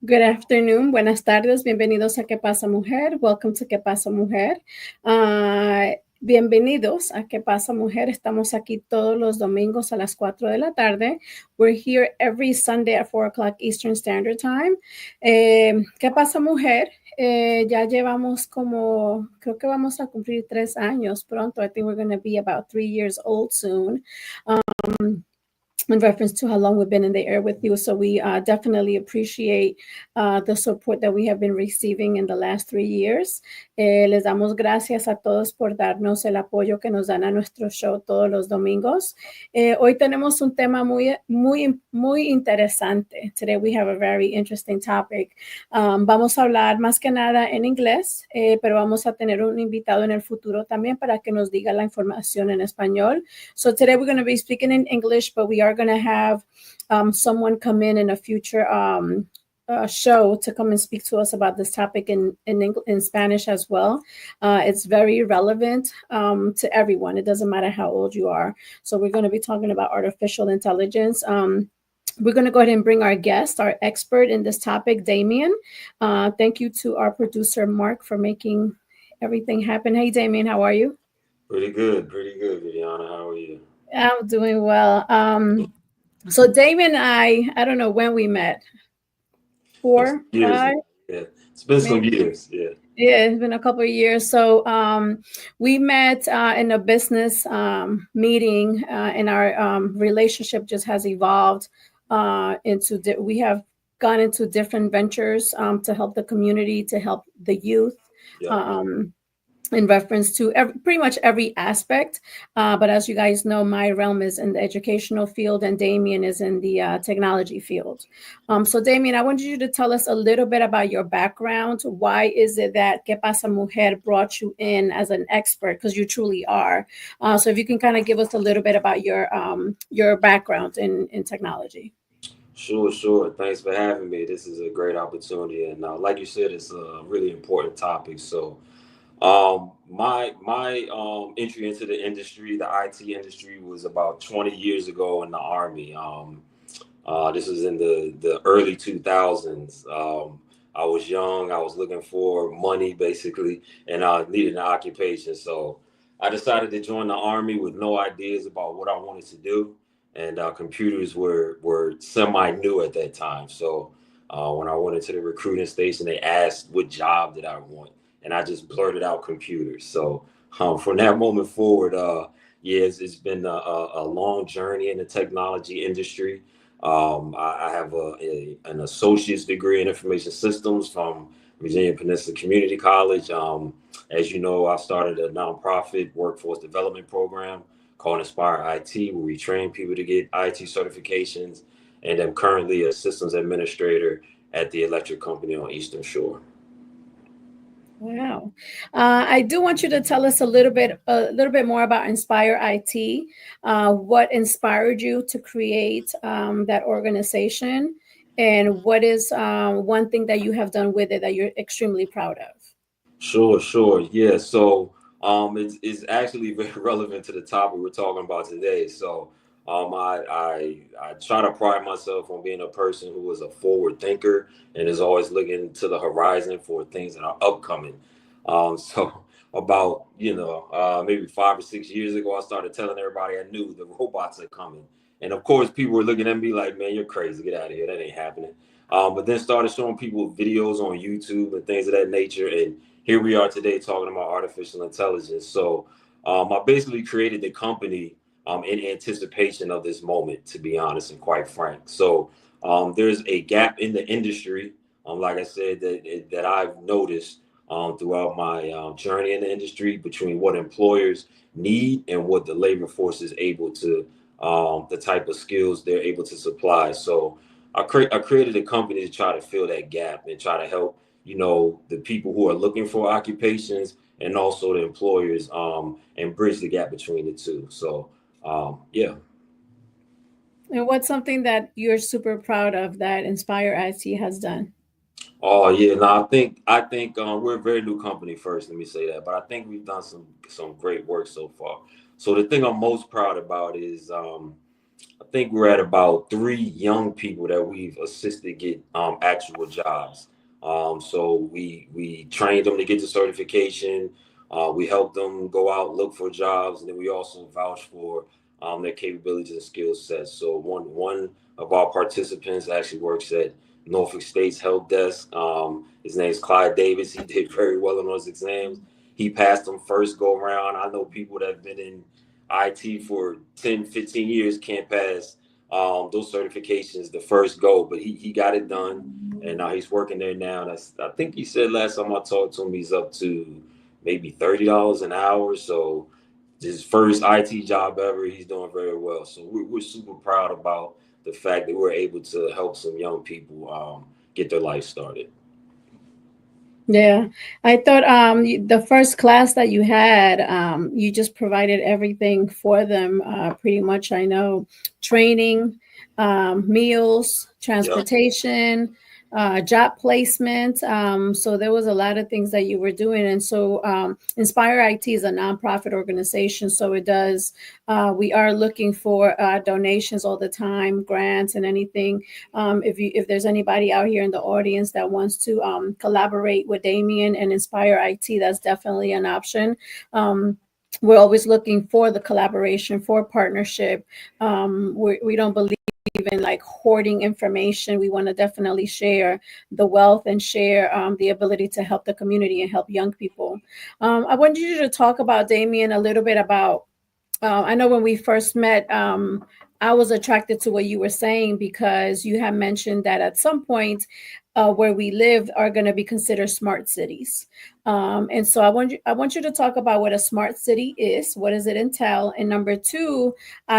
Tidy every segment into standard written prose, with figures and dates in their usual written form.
Good afternoon, buenas tardes, bienvenidos a ¿Qué pasa, Mujer? Welcome to ¿Qué pasa, Mujer? Bienvenidos a ¿Qué pasa, Mujer? Estamos aquí todos los domingos a las 4 de la tarde. We're here every Sunday at 4 o'clock Eastern Standard Time. ¿Qué pasa, Mujer? Ya llevamos creo que vamos a cumplir 3 años pronto. I think we're going to be about 3 years old soon. In reference to how long we've been in the air with you. So we definitely appreciate the support that we have been receiving in the last 3 years. Les damos gracias a todos por darnos el apoyo que nos dan a nuestro show todos los domingos. Hoy tenemos un tema muy interesante. Today we have a very interesting topic. Vamos a hablar más que nada en inglés, pero vamos a tener un invitado en el futuro también para que nos diga la información en español. So today we're going to be speaking in English, but we are going to have someone come in a future show to come and speak to us about this topic in Spanish as well. It's very relevant to everyone. It doesn't matter how old you are. So we're going to be talking about artificial intelligence. We're going to go ahead and bring our guest, our expert in this topic, Damien. Thank you to our producer, Mark, for making everything happen. Hey, Damien, how are you? Pretty good, Viviana. How are you? I'm doing well. So Damien and I don't know when we met. 4, Years 5, now. Yeah, it's been some maybe. years. Yeah. Yeah, it's been a couple of years. So we met in a business meeting, and our relationship just has evolved we have gone into different ventures to help the community, to help the youth. Yeah. In reference to pretty much every aspect. But as you guys know, my realm is in the educational field and Damien is in the technology field. So Damien, I wanted you to tell us a little bit about your background. Why is it that ¿Qué pasa, Mujer brought you in as an expert? Because you truly are. So if you can kind of give us a little bit about your background in technology. Sure. Thanks for having me. This is a great opportunity. And like you said, it's a really important topic. So my entry into the industry, the IT industry, was about 20 years ago in the Army. This was in the early 2000s. I was young. I was looking for money, basically, and I needed an occupation. So I decided to join the Army with no ideas about what I wanted to do. And computers were semi-new at that time. So when I went into the recruiting station, they asked what job did I want, and I just blurted out computers. So from that moment forward, it's been a long journey in the technology industry. I have an associate's degree in information systems from Virginia Peninsula Community College. As you know, I started a nonprofit workforce development program called Inspire IT, where we train people to get IT certifications. And I'm currently a systems administrator at the electric company on Eastern Shore. Wow. I do want you to tell us a little bit more about Inspire IT. What inspired you to create that organization, and what is one thing that you have done with it that you're extremely proud of? Sure. Yeah. So it's actually very relevant to the topic we're talking about today. So I try to pride myself on being a person who is a forward thinker and is always looking to the horizon for things that are upcoming. So about maybe 5 or 6 years ago, I started telling everybody I knew the robots are coming, and of course people were looking at me like, "Man, you're crazy. Get out of here. That ain't happening." But then started showing people videos on YouTube and things of that nature, and here we are today talking about artificial intelligence. So I basically created the company in anticipation of this moment, to be honest and quite frank. So there's a gap in the industry, like I said, that I've noticed throughout my journey in the industry between what employers need and what the labor force is able to, the type of skills they're able to supply. So I created a company to try to fill that gap and try to help the people who are looking for occupations and also the employers and bridge the gap between the two. So yeah. And what's something that you're super proud of that Inspire IT has done? Oh yeah, no, I think we're a very new company first. Let me say that, but I think we've done some great work so far. So the thing I'm most proud about is I think we're at about 3 young people that we've assisted get actual jobs. So we trained them to get the certification. We helped them go out look for jobs, and then we also vouch for their capabilities and skill sets. So one of our participants actually works at Norfolk State's help desk. His name's Clyde Davis. He did very well on those exams. He passed them first go around. I know people that have been in IT for 10, 15 years can't pass those certifications the first go, but he got it done, and now he's working there now. That's, I think he said last time I talked to him, he's up to maybe $30 an hour. So his first IT job ever, he's doing very well. So we're super proud about the fact that we're able to help some young people get their life started. Yeah, I thought the first class that you had, you just provided everything for them, pretty much. I know training, meals, Yeah. transportation, job placement. So there was a lot of things that you were doing, and so Inspire IT is a nonprofit organization, so it does. We are looking for donations all the time, grants, and anything. If there's anybody out here in the audience that wants to collaborate with Damien and Inspire IT, that's definitely an option. We're always looking for the collaboration, for partnership. We don't believe in like hoarding information. We want to definitely share the wealth and share the ability to help the community and help young people. I wanted you to talk about, Damien, a little bit about I know when we first met, I was attracted to what you were saying because you have mentioned that at some point, where we live are going to be considered smart cities. And so I want you to talk about what a smart city is. What does it entail? And number two,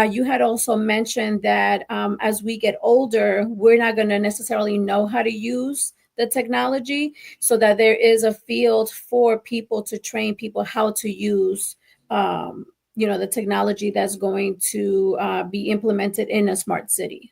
you had also mentioned that as we get older, we're not going to necessarily know how to use the technology, so that there is a field for people to train people how to use the technology that's going to be implemented in a smart city.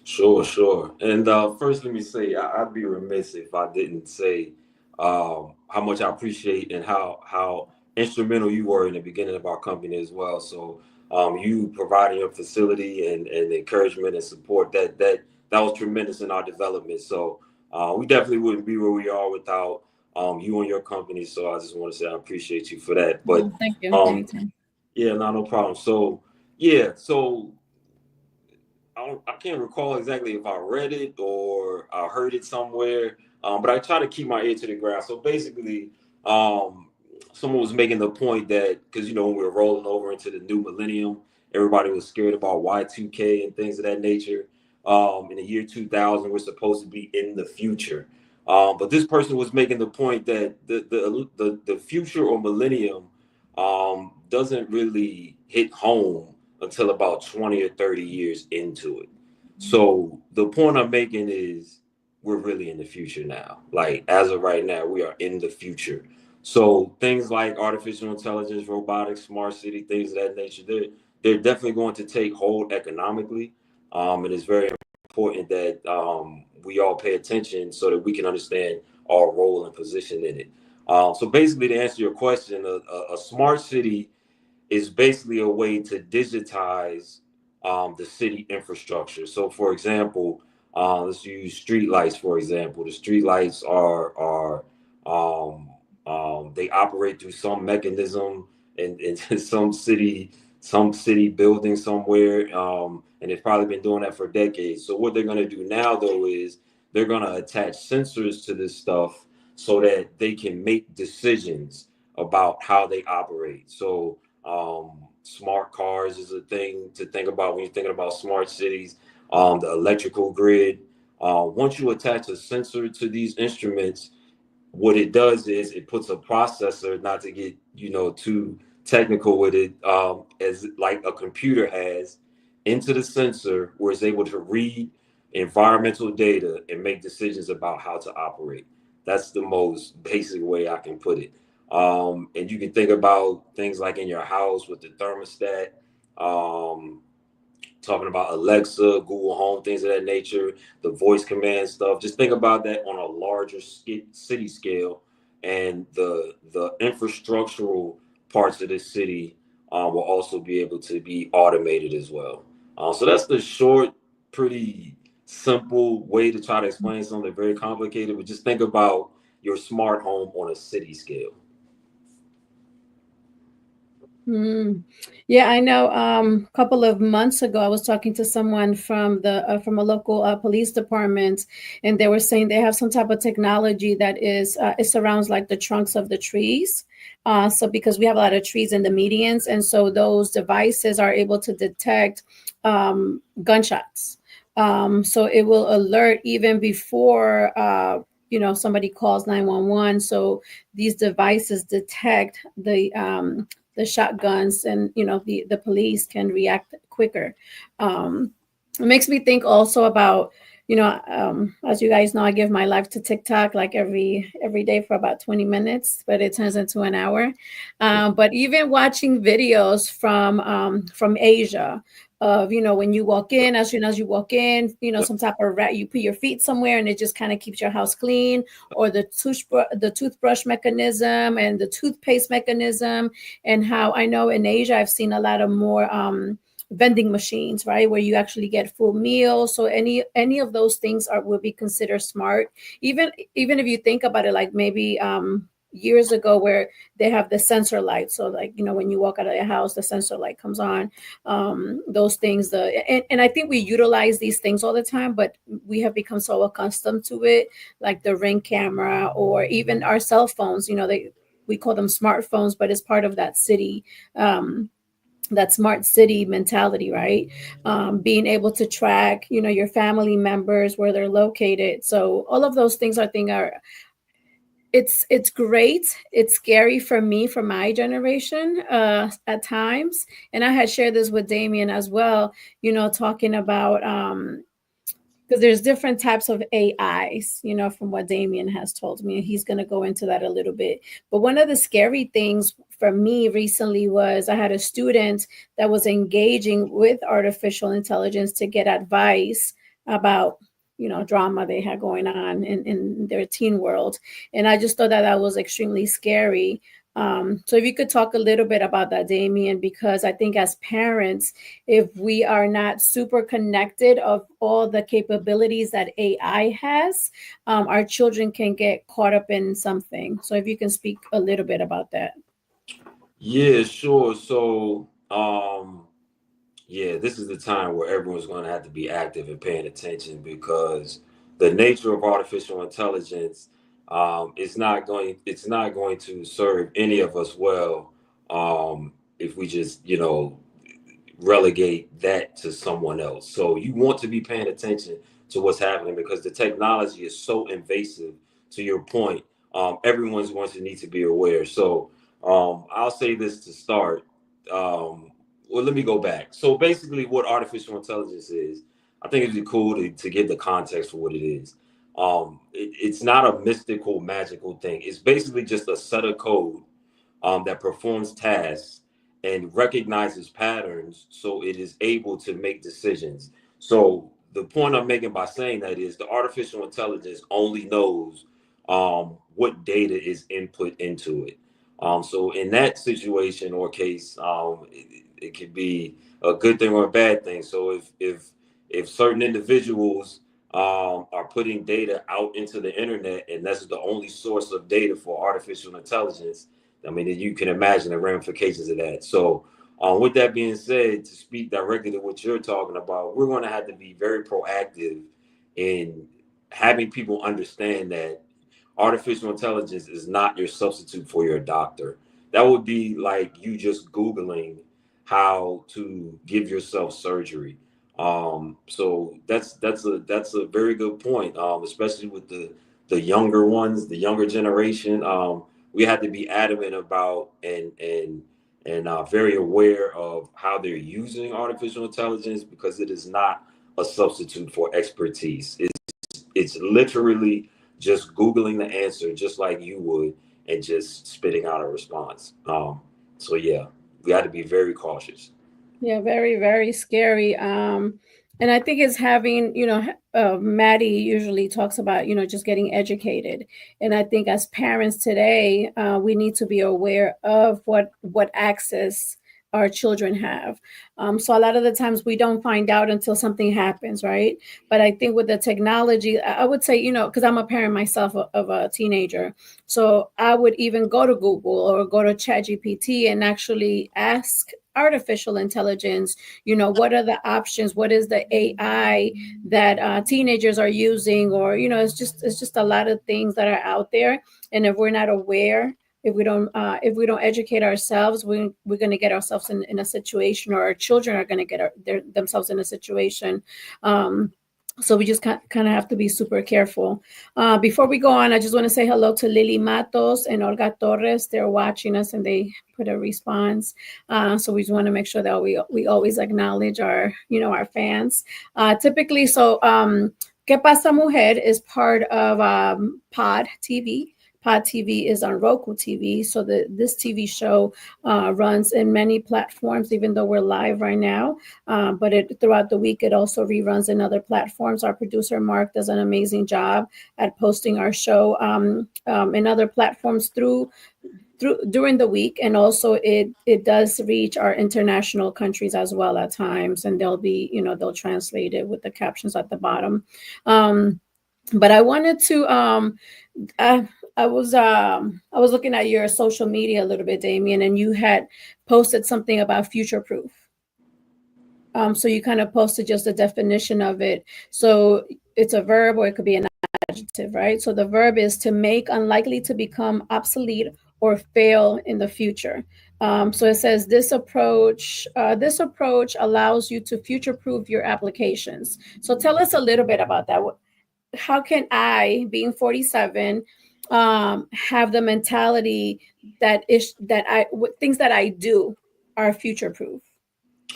Sure, sure. And first, let me say I'd be remiss if I didn't say how much I appreciate and how instrumental you were in the beginning of our company as well. So you providing your facility and encouragement and support that was tremendous in our development. So we definitely wouldn't be where we are without you and your company. So I just want to say I appreciate you for that. But Oh, thank you. um, Anytime. yeah, no problem. So yeah, so I can't recall exactly if I read it or I heard it somewhere, but I try to keep my ear to the ground. So basically, um, someone was making the point that because when we were rolling over into the new millennium, everybody was scared about Y2K and things of that nature. In the year 2000, we're supposed to be in the future, but this person was making the point that the future or millennium doesn't really hit home until about 20 or 30 years into it. So the point I'm making is we're really in the future now. Like as of right now, we are in the future. So things like artificial intelligence, robotics, smart city, things of that nature, they're definitely going to take hold economically. It is very important that we all pay attention so that we can understand our role and position in it. So basically, to answer your question, a smart city is basically a way to digitize the city infrastructure. So, for example, let's use streetlights. For example, the streetlights are they operate through some mechanism in some city building somewhere, and they've probably been doing that for decades. So, what they're going to do now, though, is they're going to attach sensors to this stuff so that they can make decisions about how they operate. So smart cars is a thing to think about when you're thinking about smart cities. The electrical grid. Once you attach a sensor to these instruments, what it does is it puts a processor, not to get too technical with it, as like a computer has, into the sensor where it's able to read environmental data and make decisions about how to operate. That's the most basic way I can put it. And you can think about things like in your house with the thermostat. Um, Talking about Alexa, Google Home, things of that nature, the voice command stuff. Just think about that on a larger city scale, and the infrastructural parts of the city will also be able to be automated as well. So that's the short, pretty simple way to try to explain something very complicated. But just think about your smart home on a city scale. Mm. Yeah, I know. A couple of months ago, I was talking to someone from a local police department, and they were saying they have some type of technology that is it surrounds like the trunks of the trees. So because we have a lot of trees in the medians, and so those devices are able to detect gunshots. So it will alert even before somebody calls 911. So these devices detect the shotguns, and the police can react quicker. It makes me think also about, as you guys know, I give my life to TikTok like every day for about 20 minutes, but it turns into an hour. But even watching videos from Asia of, when you walk in, as soon as you walk in, Yep. some type of rat, you put your feet somewhere and it just kind of keeps your house clean, or the toothbrush mechanism and the toothpaste mechanism. And how I know in Asia, I've seen a lot of more vending machines, right, where you actually get full meals. So any of those things will be considered smart. Even if you think about it, like maybe years ago, where they have the sensor light. So like, when you walk out of your house, the sensor light comes on. Those things, and I think we utilize these things all the time, but we have become so accustomed to it, like the Ring camera, or even our cell phones. We call them smartphones, but it's part of um, that smart city mentality, right? Being able to track, your family members, where they're located. So all of those things, I think, are it's great. It's scary for me, for my generation, at times. And I had shared this with Damien as well, talking about because there's different types of AIs, from what Damien has told me. He's going to go into that a little bit. But one of the scary things for me recently was I had a student that was engaging with artificial intelligence to get advice about, drama they had going on in their teen world. And I just thought that was extremely scary. So if you could talk a little bit about that, Damien, because I think as parents, if we are not super connected of all the capabilities that AI has, our children can get caught up in something. So if you can speak a little bit about that. Yeah, sure. So, yeah, this is the time where everyone's going to have to be active and paying attention because the nature of artificial intelligence it's not going to serve any of us well if we just relegate that to someone else. So you want to be paying attention to what's happening because the technology is so invasive. To your point, everyone's going to need to be aware. So I'll say this to start. Well, let me go back. So basically, what artificial intelligence is, I think it'd be cool to give the context for what it is. It's not a mystical, magical thing. It's basically just a set of code that performs tasks and recognizes patterns so it is able to make decisions. So the point I'm making by saying that is the artificial intelligence only knows what data is input into it. So in that situation or case, it could be a good thing or a bad thing. So if certain individuals are putting data out into the internet and that's the only source of data for artificial intelligence, I mean, you can imagine the ramifications of that. So, with that being said, to speak directly to what you're talking about, we're going to have to be very proactive in having people understand that artificial intelligence is not your substitute for your doctor. That would be like you just Googling how to give yourself surgery. So that's a very good point, especially with the younger ones, the younger generation. We have to be adamant about and very aware of how they're using artificial intelligence because it is not a substitute for expertise. It's literally just Googling the answer just like you would and just spitting out a response. So yeah, we got to be very cautious. Yeah, very, very scary. And I think it's having, Maddie usually talks about, just getting educated. And I think as parents today, we need to be aware of what access our children have. So a lot of the times we don't find out until something happens, right? But I think with the technology, I would say, because I'm a parent myself of a teenager, so I would even go to Google or go to ChatGPT and actually ask artificial intelligence, what are the options? What is the AI that teenagers are using? Or, it's just a lot of things that are out there. And if we're not aware, if we don't educate ourselves, we're going to get ourselves in a situation, or our children are going to get themselves in a situation. So we just kind of have to be super careful. Before we go on, I just want to say hello to Lily Matos and Olga Torres. They're watching us and they put a response. So we just want to make sure that we always acknowledge our fans. Typically, so ¿Qué Pasa Mujer is part of Pod TV. Pod TV is on Roku TV. So this TV show runs in many platforms, even though we're live right now. But throughout the week, it also reruns in other platforms. Our producer, Mark, does an amazing job at posting our show in other platforms during the week. And also it does reach our international countries as well at times. And they'll translate it with the captions at the bottom. But I wanted to I was looking at your social media a little bit, Damien, and you had posted something about future proof. So you kind of posted just a definition of it. So it's a verb or it could be an adjective, right? So the verb is to make unlikely to become obsolete or fail in the future. So it says this approach allows you to future proof your applications. So tell us a little bit about that. How can I, being 47, have the mentality that things that I do are future proof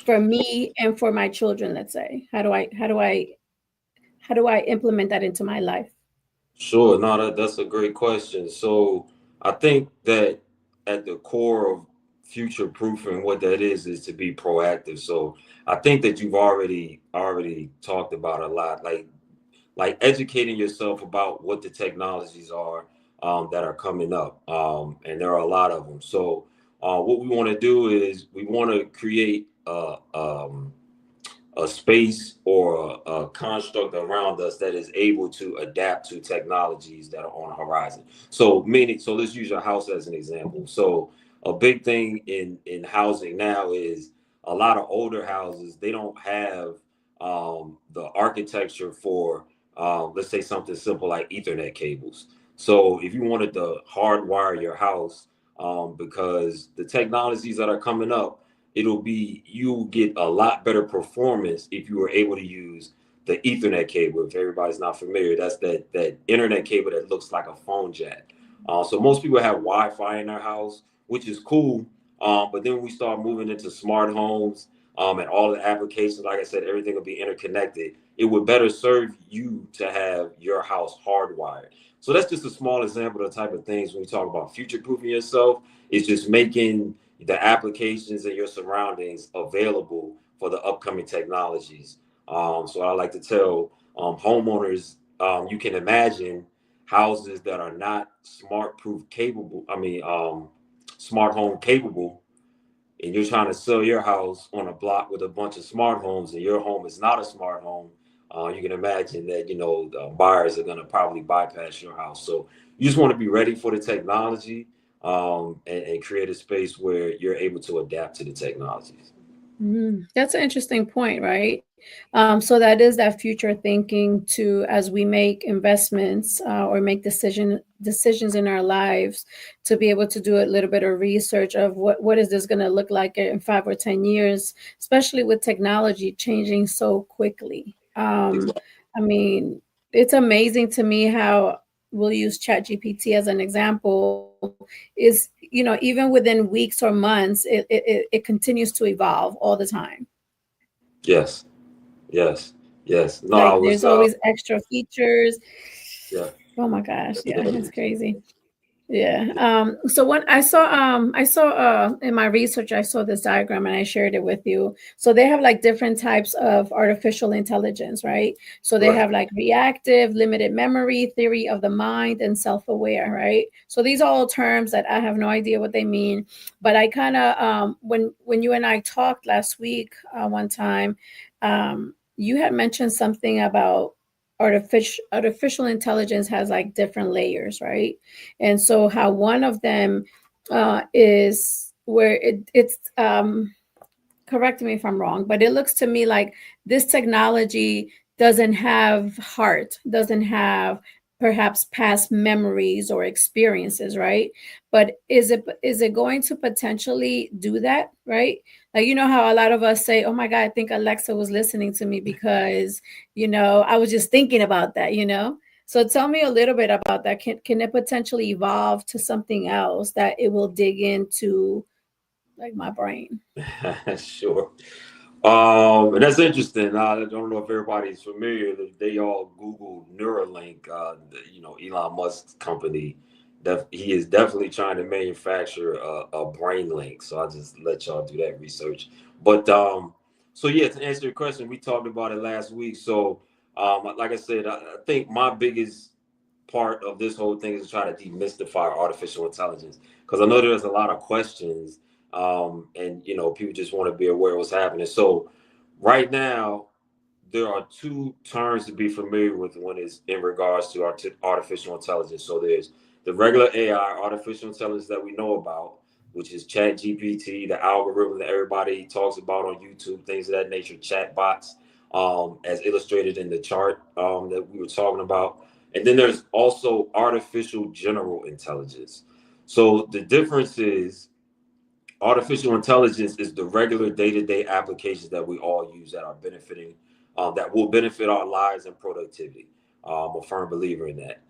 for me and for my children? Let's say, how do I implement that into my life? Sure. No, that's a great question. So I think that at the core of future proofing, what that is to be proactive. So I think that you've already talked about a lot, like educating yourself about what the technologies are that are coming up, and there are a lot of them. So what we want to do is we want to create a space or a construct around us that is able to adapt to technologies that are on the horizon. So let's use your house as an example. So a big thing in housing now is a lot of older houses, they don't have the architecture for let's say something simple like Ethernet cables. So if you wanted to hardwire your house, because the technologies that are coming up, you'll get a lot better performance if you were able to use the Ethernet cable. If everybody's not familiar, that's that internet cable that looks like a phone jack. So most people have Wi-Fi in their house, which is cool. But then we start moving into smart homes, and all the applications. Like I said, everything will be interconnected. It would better serve you to have your house hardwired. So that's just a small example of the type of things when we talk about future proofing yourself. It's just making the applications and your surroundings available for the upcoming technologies. So I like to tell homeowners, you can imagine houses that are not smart proof capable. I mean, smart home capable, and you're trying to sell your house on a block with a bunch of smart homes, and your home is not a smart home. You can imagine that the buyers are going to probably bypass your house. So you just want to be ready for the technology, and create a space where you're able to adapt to the technologies. That's an interesting point, right? So that is that future thinking to as we make investments or make decisions in our lives, to be able to do a little bit of research of what is this going to look like in 5 or 10 years, especially with technology changing so quickly. I mean, it's amazing to me how we'll use ChatGPT as an example. Is even within weeks or months, it continues to evolve all the time. Yes, yes, yes. No, I Like was there's always extra features. yeah. Oh my gosh, yeah, it's crazy. Yeah. So when I saw in my research, I saw this diagram and I shared it with you. So they have like different types of artificial intelligence, right? So they Right. have like reactive, limited memory, theory of the mind, and self-aware, right? So these are all terms that I have no idea what they mean. But I kind of when you and I talked last week one time, you had mentioned something about artificial intelligence has like different layers, right? And so how one of them is where it's correct me if I'm wrong, but it looks to me like this technology doesn't have heart, doesn't have perhaps past memories or experiences, right? But is it going to potentially do that, right? Like you know how a lot of us say, "Oh my God, I think Alexa was listening to me because I was just thinking about that." So tell me a little bit about that. Can it potentially evolve to something else that it will dig into, like my brain? Sure. And that's interesting. I don't know if everybody's familiar. They all Google Neuralink. Elon Musk's company. He is definitely trying to manufacture a brain link. So I'll just let y'all do that research. But so yeah, to answer your question, we talked about it last week. So like I said, I think my biggest part of this whole thing is to try to demystify artificial intelligence because I know there's a lot of questions, and people just want to be aware of what's happening. So right now there are two terms to be familiar with when it's in regards to artificial intelligence. So there's the regular AI, artificial intelligence that we know about, which is Chat GPT, the algorithm that everybody talks about on YouTube, things of that nature, chat bots, as illustrated in the chart that we were talking about. And then there's also artificial general intelligence. So the difference is artificial intelligence is the regular day-to-day applications that we all use that are benefiting, that will benefit our lives and productivity. I'm a firm believer in that.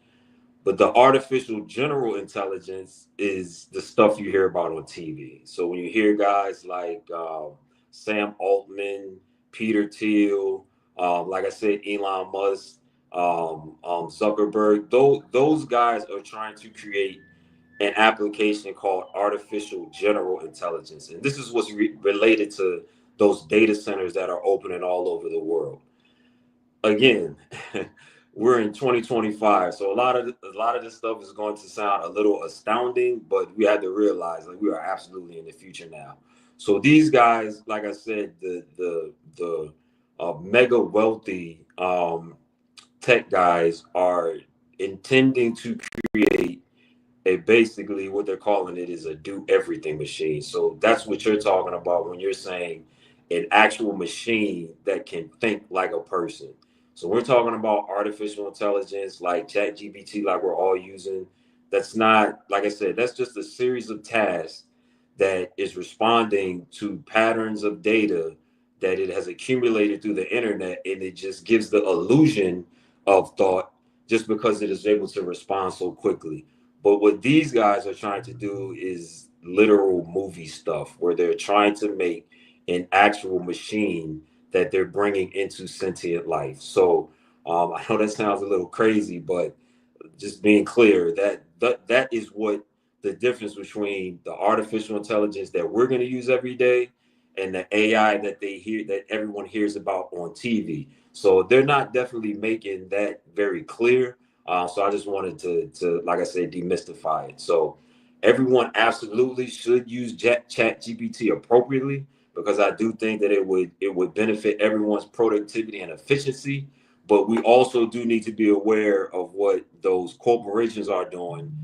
But the artificial general intelligence is the stuff you hear about on TV. So when you hear guys like Sam Altman, Peter Thiel, like I said, Elon Musk, Zuckerberg, those guys are trying to create an application called artificial general intelligence. And this is what's related to those data centers that are opening all over the world. Again, we're in 2025, so a lot of this stuff is going to sound a little astounding, but we have to realize like we are absolutely in the future now. So these guys, like I said, the mega wealthy tech guys are intending to create basically what they're calling it is a do everything machine. So that's what you're talking about when you're saying an actual machine that can think like a person. So we're talking about artificial intelligence like chat gpt like we're all using. That's not, like I said, that's just a series of tasks that is responding to patterns of data that it has accumulated through the internet, and it just gives the illusion of thought just because it is able to respond so quickly. But what these guys are trying to do is literal movie stuff where they're trying to make an actual machine that they're bringing into sentient life. So I know that sounds a little crazy, but just being clear that is what the difference between the artificial intelligence that we're going to use every day and the AI that everyone hears about on TV. So they're not definitely making that very clear. So I just wanted to, like I said, demystify it. So everyone absolutely should use Chat GPT appropriately because I do think that it would benefit everyone's productivity and efficiency. But we also do need to be aware of what those corporations are doing,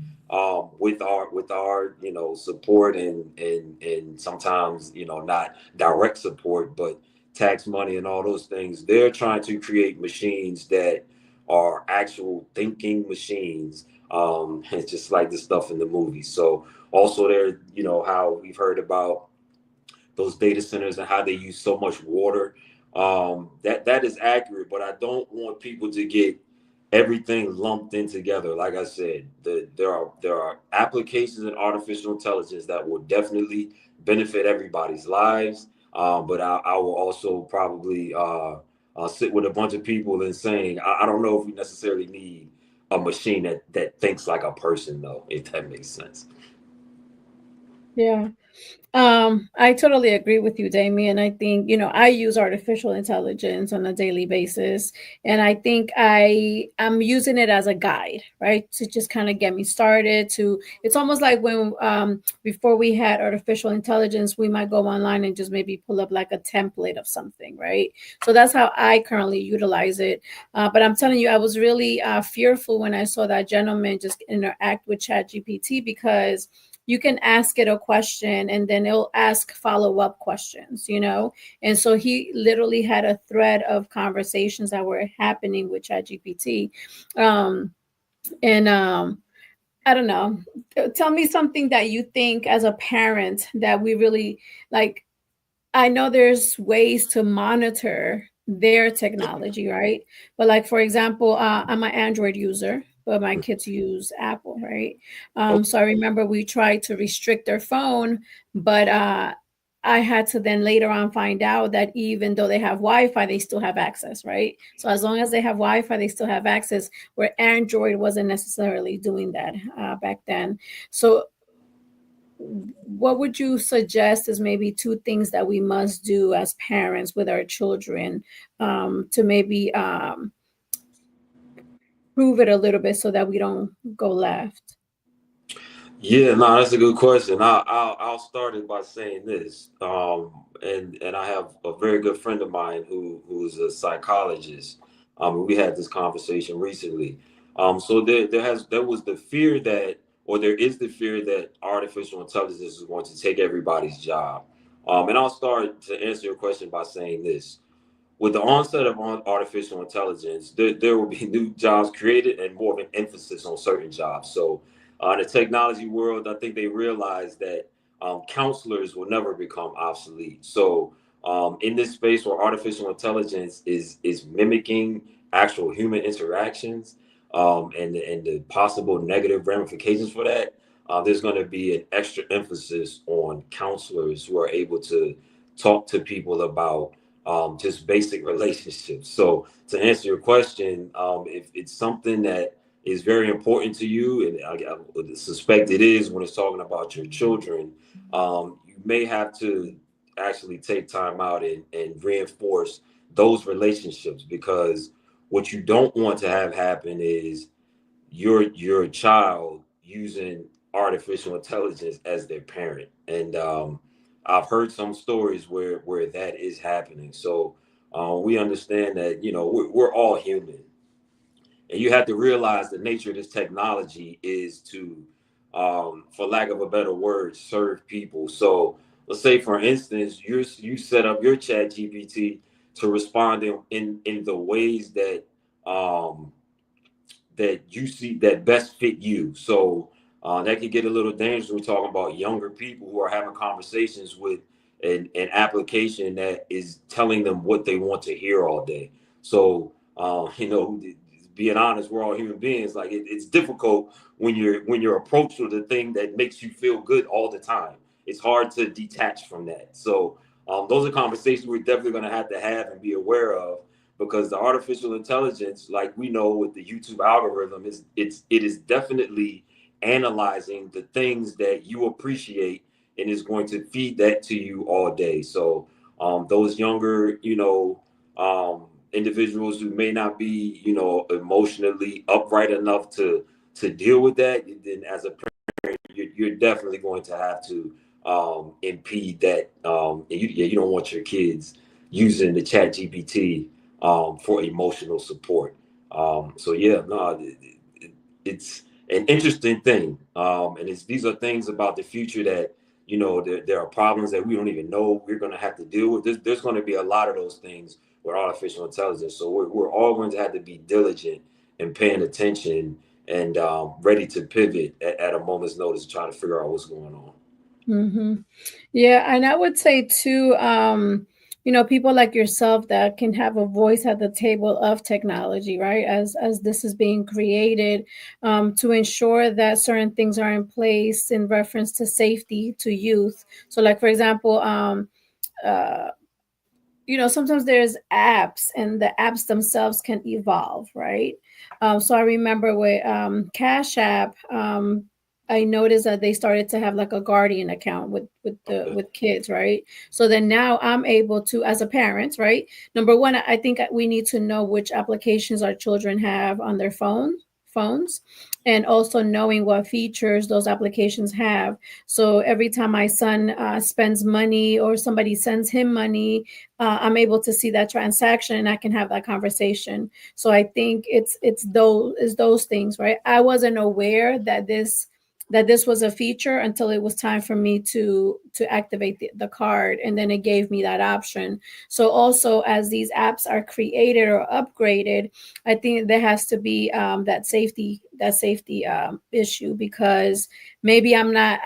with our support and sometimes not direct support, but tax money and all those things. They're trying to create machines that are actual thinking machines. It's just like the stuff in the movies. So also there, how we've heard about those data centers and how they use so much water. That is accurate, but I don't want people to get everything lumped in together. Like I said, there are applications in artificial intelligence that will definitely benefit everybody's lives. But I will also probably sit with a bunch of people and saying I don't know if we necessarily need a machine that thinks like a person, though, if that makes sense. Yeah. I totally agree with you, Damien. I think, I use artificial intelligence on a daily basis. And I think I'm using it as a guide, right? To just kind of get me started it's almost like when, before we had artificial intelligence, we might go online and just maybe pull up like a template of something, right? So that's how I currently utilize it. But I'm telling you, I was really fearful when I saw that gentleman just interact with ChatGPT, because you can ask it a question and then it'll ask follow-up questions, and so he literally had a thread of conversations that were happening with ChatGPT. And I don't know, tell me something that you think as a parent that we really like. I know there's ways to monitor their technology, right? But like, for example, I'm an Android user, but my kids use Apple, right? So I remember we tried to restrict their phone, but I had to then later on find out that even though they have Wi-Fi, they still have access, right? So as long as they have Wi-Fi, they still have access, where Android wasn't necessarily doing that back then. So what would you suggest as maybe two things that we must do as parents with our children, to maybe prove it a little bit so that we don't go left? Yeah, no, that's a good question. I'll start it by saying this. And I have a very good friend of mine who's a psychologist. We had this conversation recently. So there was the fear that, or there is the fear that artificial intelligence is going to take everybody's job. And I'll start to answer your question by saying this: with the onset of artificial intelligence, there will be new jobs created and more of an emphasis on certain jobs. So, in the technology world, I think they realize that counselors will never become obsolete. So, in this space where artificial intelligence is mimicking actual human interactions, and the possible negative ramifications for that, there's going to be an extra emphasis on counselors who are able to talk to people about just basic relationships. So to answer your question, if it's something that is very important to you, and I would suspect it is when it's talking about your children, you may have to actually take time out and reinforce those relationships, because what you don't want to have happen is your child using artificial intelligence as their parent. And I've heard some stories where that is happening. So we understand that, we're all human, and you have to realize the nature of this technology is to, for lack of a better word, serve people. So let's say, for instance, you set up your chat GPT to respond in the ways um, that you see that best fit you. So that can get a little dangerous. We're talking about younger people who are having conversations with an application that is telling them what they want to hear all day. So being honest, we're all human beings. Like it's difficult when you're approached with a thing that makes you feel good all the time. It's hard to detach from that. So those are conversations we're definitely going to have and be aware of, because the artificial intelligence, like we know with the YouTube algorithm, it is definitely analyzing the things that you appreciate and is going to feed that to you all day. So those younger, individuals who may not be, emotionally upright enough to deal with that, then as a parent, you're definitely going to have to impede that. And you don't want your kids using the chat GPT for emotional support. So yeah, no, it's an interesting thing, and these are things about the future that there are problems that we don't even know we're going to have to deal with. There's going to be a lot of those things with artificial intelligence. So we're all going to have to be diligent and paying attention and ready to pivot at a moment's notice, trying to figure out what's going on. Mm-hmm. Yeah, and I would say too, people like yourself that can have a voice at the table of technology, right? As this is being created, to ensure that certain things are in place in reference to safety to youth. So, like for example, uh, sometimes there's apps and the apps themselves can evolve, right? So I remember with Cash App, I noticed that they started to have like a guardian account Okay. with kids, right? So then now I'm able to, as a parent, right? Number one, I think we need to know which applications our children have on their phones, and also knowing what features those applications have. So every time my son spends money or somebody sends him money, I'm able to see that transaction and I can have that conversation. So I think it's those things, right? I wasn't aware that this was a feature until it was time for me to activate the card, and then it gave me that option. So also, as these apps are created or upgraded, I think there has to be that safety issue, because maybe I'm not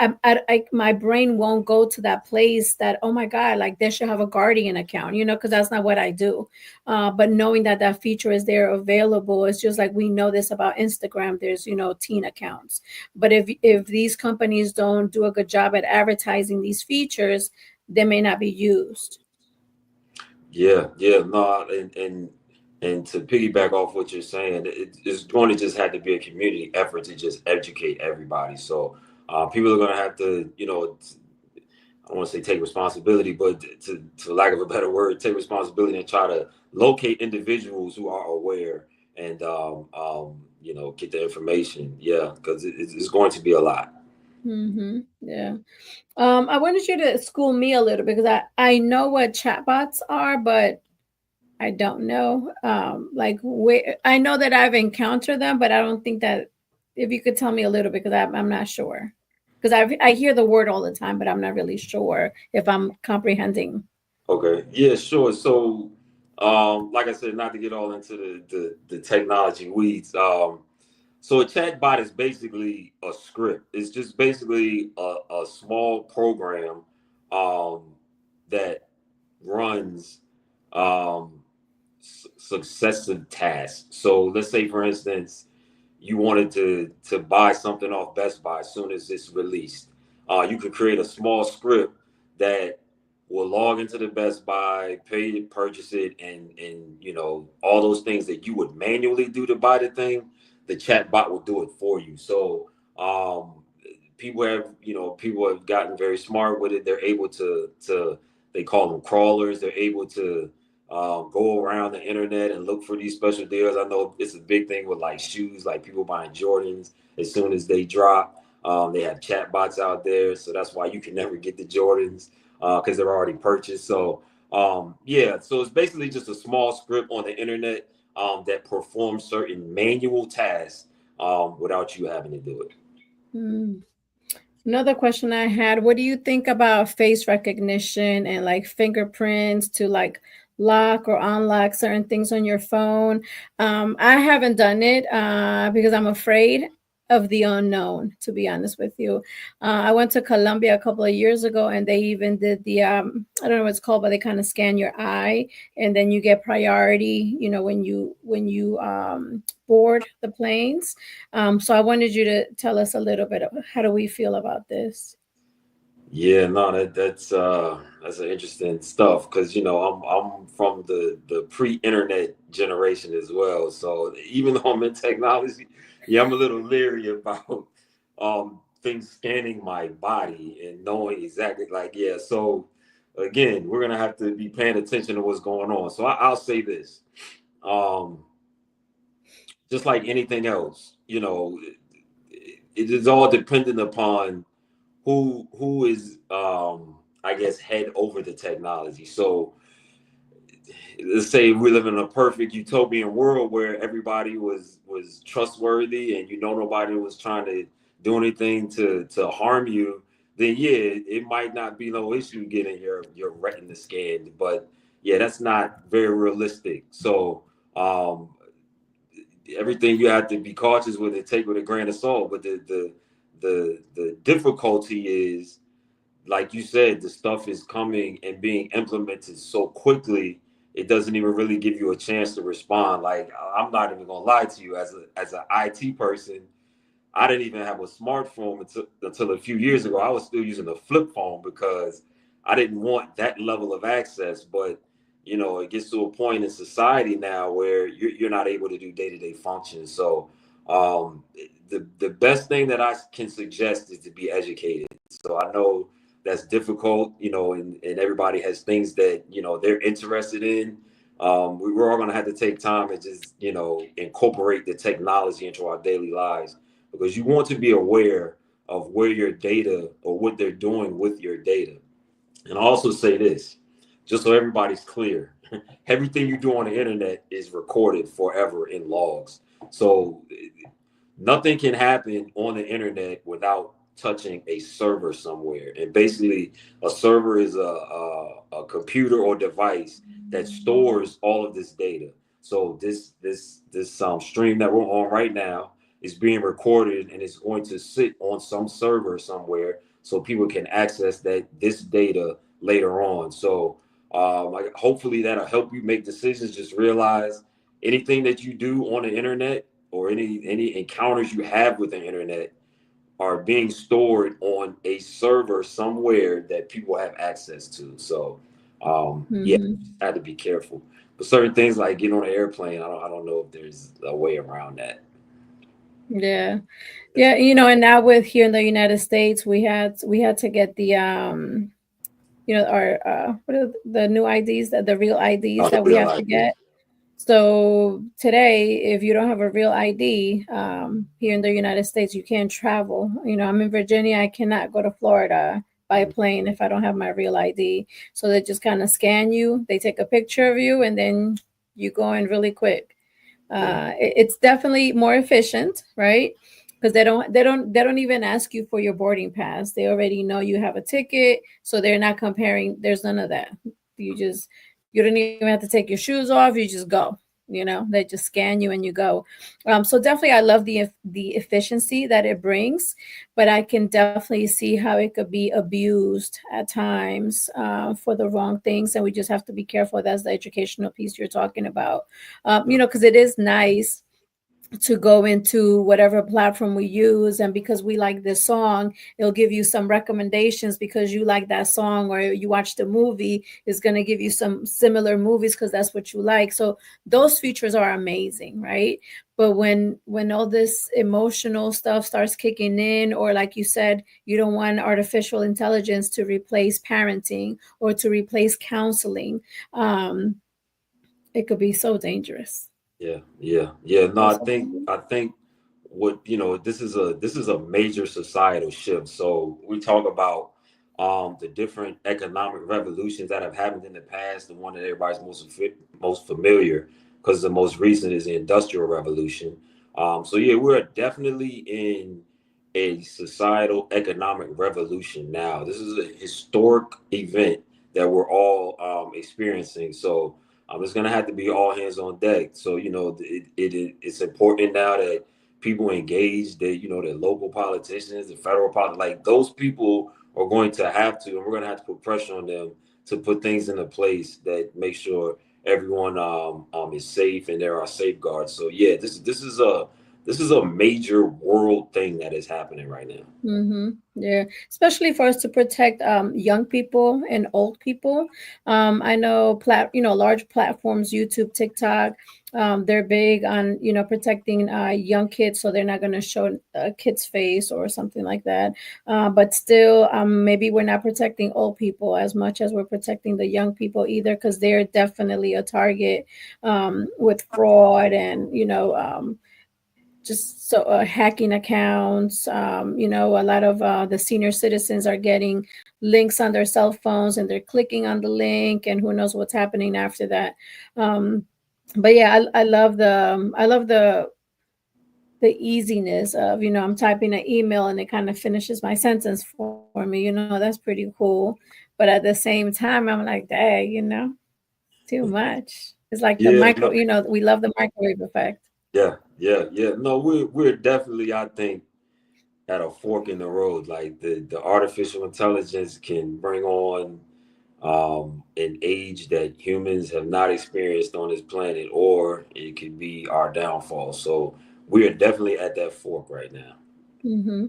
my brain won't go to that place that, oh my god, like they should have a guardian account, because that's not what I do. But knowing that that feature is there available, it's just like we know this about Instagram. There's teen accounts, but if these companies don't do a good job at advertising these features, they may not be used. Yeah, yeah, no, and to piggyback off what you're saying, it's going to just have to be a community effort to just educate everybody. So people are going to have to, I don't want to say take responsibility, but to lack of a better word, take responsibility and try to locate individuals who are aware and get the information. Yeah, because it's going to be a lot. Yeah. I wanted you to school me a little, because I know what chatbots are, but I don't know. Like where I know that I've encountered them, but I don't think that, if you could tell me a little bit, because I'm not sure. Because I hear the word all the time, but I'm not really sure if I'm comprehending. Okay. Yeah, sure. So, like I said, not to get all into the technology weeds. So a chatbot is basically a script. It's just basically a small program um, that runs um, successive tasks. So let's say, for instance, you wanted to buy something off Best Buy as soon as it's released. You could create a small script that will log into the Best Buy, pay it, purchase it, and all those things that you would manually do to buy the thing. The chat bot will do it for you. So people have gotten very smart with it. They're able to they call them crawlers. They're able to go around the internet and look for these special deals. I know it's a big thing with like shoes, like people buying Jordans as soon as they drop. They have chat bots out there, so that's why you can never get the Jordans because they're already purchased. So yeah, so it's basically just a small script on the internet that performs certain manual tasks without you having to do it. Hmm. Another question I had, what do you think about face recognition and like fingerprints to like lock or unlock certain things on your phone? I haven't done it because I'm afraid of the unknown, to be honest with you. I went to Colombia a couple of years ago, and they even did I don't know what it's called, but they kind of scan your eye, and then you get priority, when you board the planes. So I wanted you to tell us a little bit of how do we feel about this. Yeah, no, that's an interesting stuff because I'm from the pre-internet generation as well. So even though I'm in technology, yeah, I'm a little leery about things scanning my body and knowing exactly like yeah. So again, we're gonna have to be paying attention to what's going on. So I'll say this, um, just like anything else, it is all dependent upon who is I guess head over the technology. So let's say we live in a perfect utopian world where everybody was trustworthy and nobody was trying to do anything to harm you, then yeah, it might not be no issue getting your retina scanned. But yeah, that's not very realistic. So um everything you have to be cautious with and take with a grain of salt. But the difficulty is, like you said, the stuff is coming and being implemented so quickly. It doesn't even really give you a chance to respond. Like I'm not even gonna lie to you, as an IT person, I didn't even have a smartphone until a few years ago. I was still using a flip phone because I didn't want that level of access. But it gets to a point in society now where you're not able to do day-to-day functions. So the best thing that I can suggest is to be educated. So I know that's difficult, and everybody has things that they're interested in. We're all going to have to take time and just incorporate the technology into our daily lives, because you want to be aware of where your data or what they're doing with your data. And I also say this, just so everybody's clear, everything you do on the internet is recorded forever in logs. So nothing can happen on the internet without touching a server somewhere. And basically, a server is a computer or device that stores all of this data. So this stream that we're on right now is being recorded, and it's going to sit on some server somewhere so people can access this data later on. So hopefully that'll help you make decisions. Just realize anything that you do on the internet or any encounters you have with the internet are being stored on a server somewhere that people have access to. So yeah, Mm-hmm. just had to be careful. But certain things like getting on an airplane, I don't know if there's a way around that. Yeah. Yeah, and now with here in the United States, we had to get the our what are the new IDs, the real IDs The that we real have to idea. get. So today, if you don't have a real ID here in the United States, you can't travel. I'm in Virginia. I cannot go to Florida by plane if I don't have my real ID. So they just kind of scan you. They take a picture of you, and then you go in really quick. Yeah. It's definitely more efficient, right? Because they don't even ask you for your boarding pass. They already know you have a ticket, so they're not comparing. There's none of that. You don't even have to take your shoes off. You just go. They just scan you and you go. So definitely, I love the efficiency that it brings, but I can definitely see how it could be abused at times for the wrong things, and we just have to be careful. That's the educational piece you're talking about. Because it is nice to go into whatever platform we use, and because we like this song, it'll give you some recommendations because you like that song, or you watch the movie, is going to give you some similar movies because that's what you like. So those features are amazing, right? But when all this emotional stuff starts kicking in, or like you said, you don't want artificial intelligence to replace parenting or to replace counseling, it could be so dangerous. Yeah. No, So, I so think I think what this is a major societal shift. So we talk about the different economic revolutions that have happened in the past. The one that everybody's most familiar, because the most recent, is the Industrial Revolution. So yeah, we're definitely in a societal economic revolution now. This is a historic event that we're all experiencing. So it's going to have to be all hands on deck. So it's important now that people engage, that the local politicians, the federal like those people are going to have to, and we're going to have to put pressure on them to put things into place that make sure everyone is safe and there are safeguards. So yeah, this is a major world thing that is happening right now. Yeah, especially for us to protect young people and old people. I know large platforms, YouTube, TikTok, they're big on protecting young kids, so they're not going to show a kid's face or something like that. But still, maybe we're not protecting old people as much as we're protecting the young people either, because they're definitely a target with fraud and just so hacking accounts. A lot of the senior citizens are getting links on their cell phones, and they're clicking on the link, and who knows what's happening after that. um, but yeah, I love the easiness of I'm typing an email and it kind of finishes my sentence for me. That's pretty cool. But at the same time, I'm like, dang, too much. It's like the Yeah, micro. no, We love the microwave effect. yeah. No, we're definitely, I think, at a fork in the road. Like the artificial intelligence can bring on an age that humans have not experienced on this planet, or it could be our downfall. So we are definitely at that fork right now. Mm-hmm.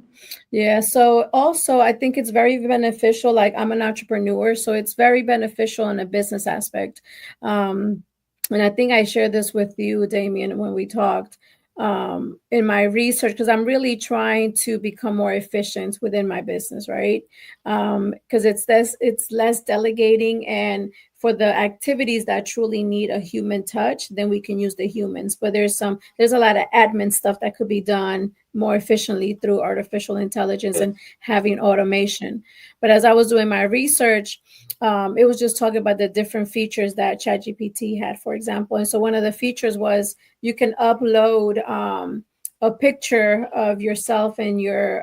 Yeah. So also, I think it's very beneficial. Like I'm an entrepreneur, so it's very beneficial in a business aspect. Um, and I think I shared this with you, Damien, when we talked in my research, because I'm really trying to become more efficient within my business, right? Because it's less delegating, and for the activities that truly need a human touch, then we can use the humans. But there's a lot of admin stuff that could be done more efficiently through artificial intelligence Yeah. and having automation. But as I was doing my research, it was just talking about the different features that ChatGPT had, for example. And so one of the features was you can upload a picture of yourself and your,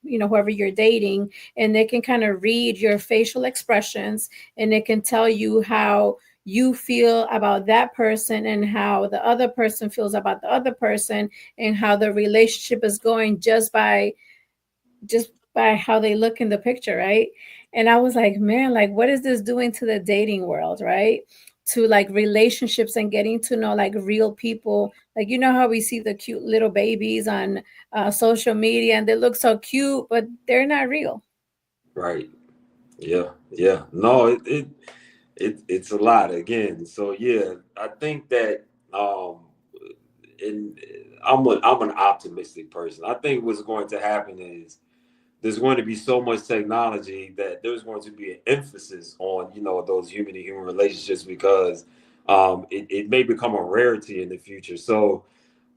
whoever you're dating, and they can kind of read your facial expressions, and it can tell you how you feel about that person and how the other person feels about the other person, and how the relationship is going just by how they look in the picture, right? And I was like, man, like what is this doing to the dating world, right? To like relationships and getting to know like real people. Like how we see the cute little babies on social media and they look so cute, but they're not real. Right. Yeah. Yeah. No, it's a lot again. So yeah, I think that and I'm an optimistic person. I think what's going to happen is there's going to be so much technology that there's going to be an emphasis on those human to human relationships because it may become a rarity in the future. So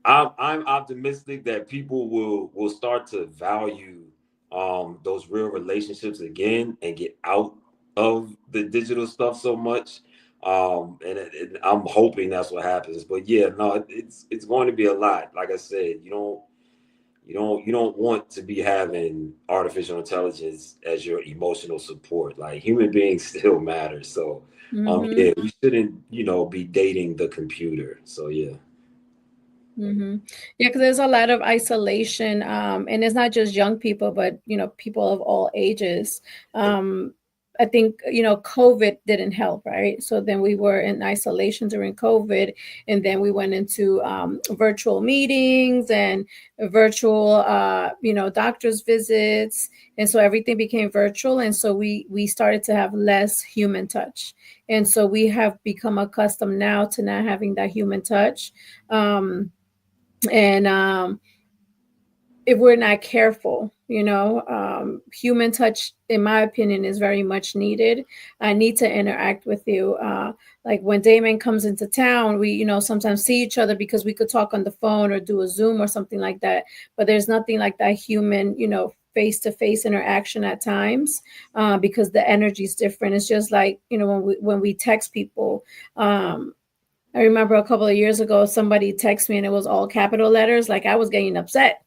I'm optimistic that people will start to value those real relationships again and get out of the digital stuff so much. And I'm hoping that's what happens. But yeah, no, it's going to be a lot. Like I said, you don't want to be having artificial intelligence as your emotional support. Like human beings still matter. So Mm-hmm. yeah, we shouldn't be dating the computer. So yeah. Mm-hmm. Yeah, because there's a lot of isolation, and it's not just young people, but people of all ages. Um, I think COVID didn't help, right? So then we were in isolation during COVID, and then we went into virtual meetings and virtual, doctor's visits, and so everything became virtual, and so we started to have less human touch, and so we have become accustomed now to not having that human touch. And if we're not careful, human touch, in my opinion, is very much needed. I need to interact with you. Like when Damon comes into town, we sometimes see each other because we could talk on the phone or do a Zoom or something like that, but there's nothing like that human face to face interaction at times, because the energy is different. It's just like when we text people. I remember a couple of years ago, somebody texted me and it was all capital letters. Like I was getting upset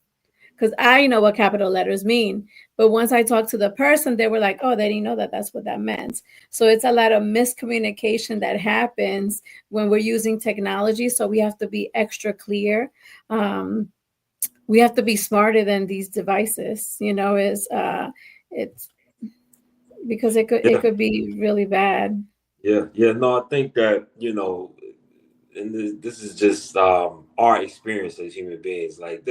because I know what capital letters mean. But once I talked to the person, they were like, oh, they didn't know that that's what that meant. So it's a lot of miscommunication that happens when we're using technology. So we have to be extra clear. Um, we have to be smarter than these devices, is it's because it Yeah. could be really bad. Yeah, yeah. No, I think that and this is just our experience as human beings. Like,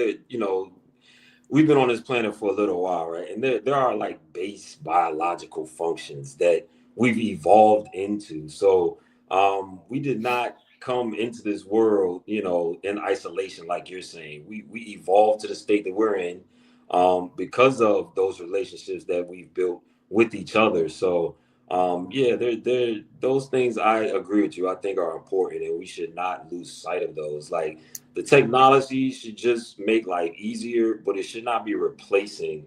we've been on this planet for a little while, right? And there are like base biological functions that we've evolved into. So we did not come into this world, in isolation, like you're saying. We evolved to the state that we're in because of those relationships that we've built with each other. So yeah, there those things I agree with you. I think are important, and we should not lose sight of those. Like the technology should just make life easier, but it should not be replacing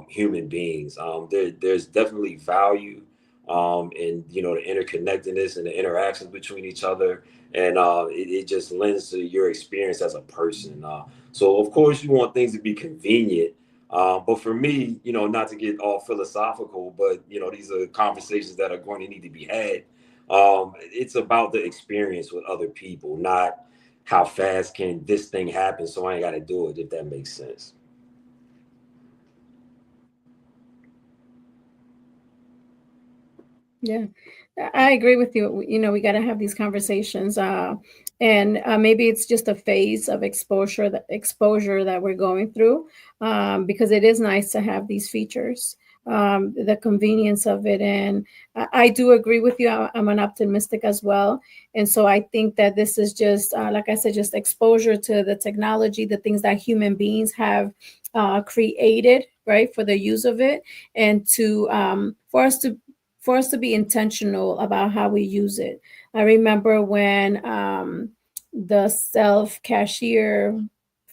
human beings. There's definitely value in the interconnectedness and the interactions between each other, and it just lends to your experience as a person. So of course you want things to be convenient. But for me, not to get all philosophical, but these are conversations that are going to need to be had. It's about the experience with other people, not how fast can this thing happen so I ain't got to do it, if that makes sense. Yeah, I agree with you. We got to have these conversations. and maybe it's just a phase of exposure that we're going through, because it is nice to have these features, the convenience of it. And I do agree with you. I'm an optimistic as well, and so I think that this is just, like I said, just exposure to the technology, the things that human beings have created, right, for the use of it, and to for us to be intentional about how we use it. I remember when the self cashier